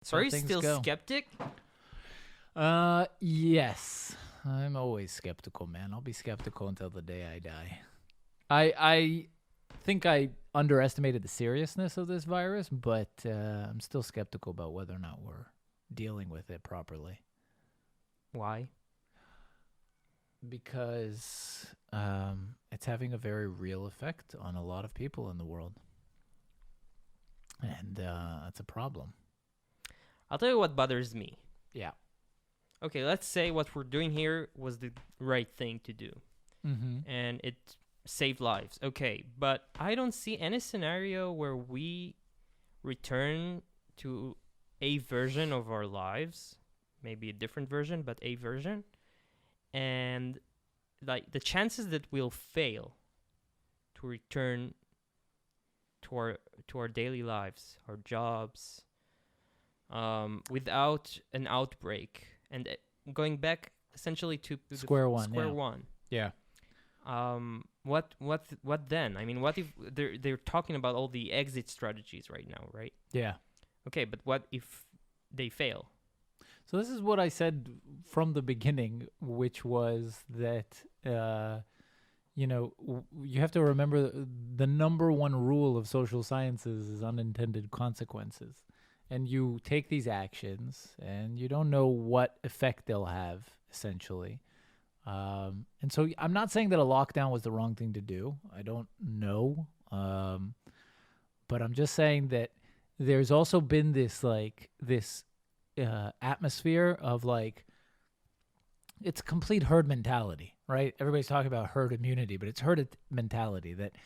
So are you still skeptic? Yes. I'm always skeptical, man. I'll be skeptical until the day I die. I think I underestimated the seriousness of this virus, but I'm still skeptical about whether or not we're dealing with it properly. Why? Because it's having a very real effect on a lot of people in the world. And that's a problem. I'll tell you what bothers me. Yeah. Okay, let's say what we're doing here was the right thing to do. Mm-hmm. And it saved lives. Okay, but I don't see any scenario where we return to a version of our lives, maybe a different version, but a version. And like the chances that we'll fail to return to our daily lives, our jobs, without an outbreak, and going back essentially to Square one. Yeah. What then? I mean, what if they're talking about all the exit strategies right now, right? Yeah. Okay, but what if they fail? So this is what I said from the beginning, which was that, you have to remember the number one rule of social sciences is unintended consequences. And you take these actions and you don't know what effect they'll have, essentially. And so I'm not saying that a lockdown was the wrong thing to do. I don't know. But I'm just saying that there's also been this atmosphere of like, it's complete herd mentality, right? Everybody's talking about herd immunity, but it's herd mentality that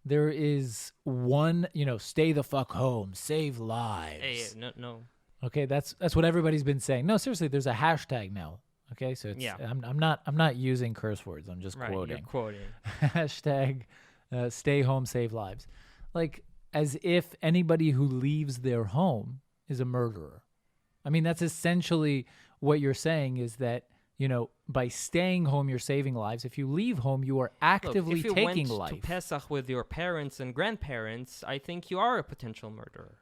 there is one, stay the fuck home, save lives. Hey, no. Okay, that's what everybody's been saying. No, seriously, there's a hashtag now. Okay, so it's, I'm not using curse words. I'm just quoting. You're quoting. Hashtag stay home, save lives. Like as if anybody who leaves their home is a murderer. I mean, that's essentially what you're saying is that, by staying home, you're saving lives. If you leave home, you are actively taking life. If you went to Pesach with your parents and grandparents, I think you are a potential murderer.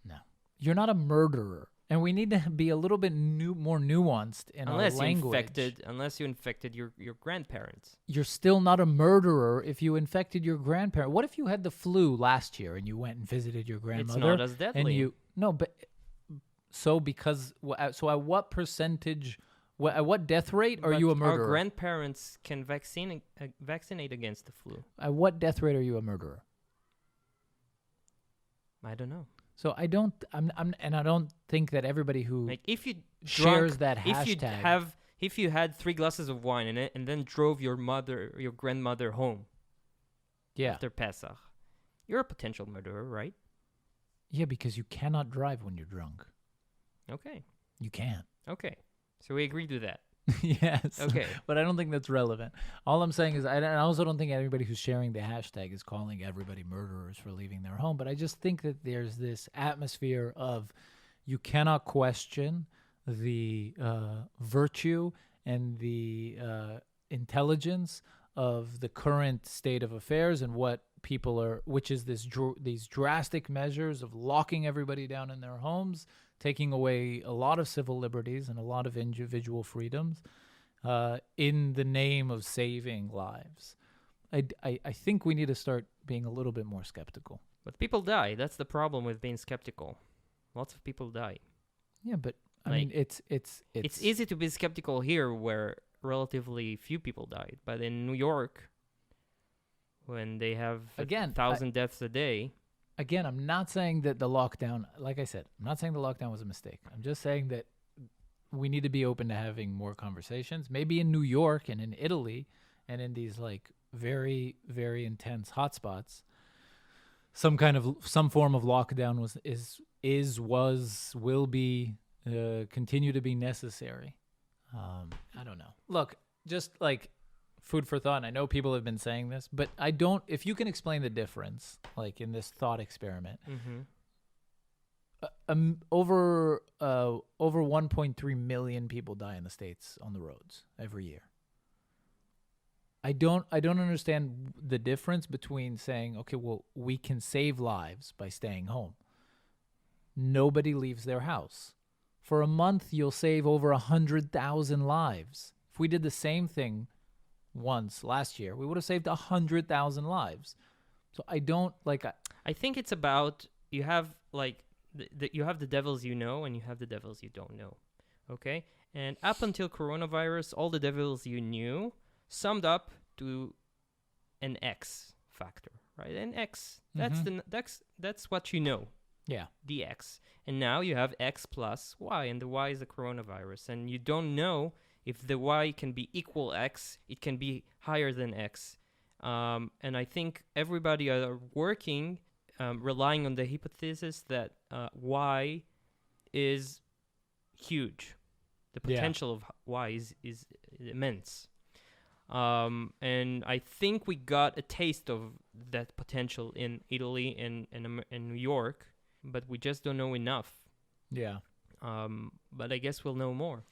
No. You're not a murderer. And we need to be a little bit more nuanced in our language. Unless you infected your grandparents. You're still not a murderer if you infected your grandparent. What if you had the flu last year and you went and visited your grandmother? It's not as deadly. So at what percentage, at what death rate are you a murderer? Our grandparents can vaccinate against the flu. At what death rate are you a murderer? I don't know. So I don't think that everybody who if you shares that hashtag. If you had 3 glasses of wine in it and then drove your grandmother home. Yeah. After Pesach, you're a potential murderer, right? Yeah, because you cannot drive when you're drunk. Okay. You can't. Okay. So we agreed to that. Yes. Okay. But I don't think that's relevant. All I'm saying is I also don't think everybody who's sharing the hashtag is calling everybody murderers for leaving their home. But I just think that there's this atmosphere of you cannot question the virtue and the intelligence of the current state of affairs and what people are, which is these drastic measures of locking everybody down in their homes, taking away a lot of civil liberties and a lot of individual freedoms in the name of saving lives. I think we need to start being a little bit more skeptical. But people die. That's the problem with being skeptical. Lots of people die. Yeah, but I mean, it's easy to be skeptical here where relatively few people died. But in New York, when they have 1,000 deaths a day... Again, I'm not saying that the lockdown, like I said, I'm not saying the lockdown was a mistake. I'm just saying that we need to be open to having more conversations. Maybe in New York and in Italy and in these like very, very intense hotspots, some form of lockdown will be, continue to be necessary. I don't know. Look, just like food for thought. And I know people have been saying this, but if you can explain the difference, like in this thought experiment, over 1.3 million people die in the States on the roads every year. I don't understand the difference between saying, okay, well, we can save lives by staying home. nobody leaves their house. For a month, you'll save over 100,000 lives. If we did the same thing once last year, we would have saved 100,000 lives. So I don't like. I think it's about you have like you have the devils you know and you have the devils you don't know. Okay? And up until coronavirus, all the devils you knew summed up to an X factor, right? An X. That's what you know. Yeah. The X. And now you have X plus Y, and the Y is the coronavirus. And you don't know if the Y can be equal X, it can be higher than X. And I think everybody are working, relying on the hypothesis that Y is huge. The potential of Y is immense. And I think we got a taste of that potential in Italy and in New York, but we just don't know enough. Yeah. But I guess we'll know more.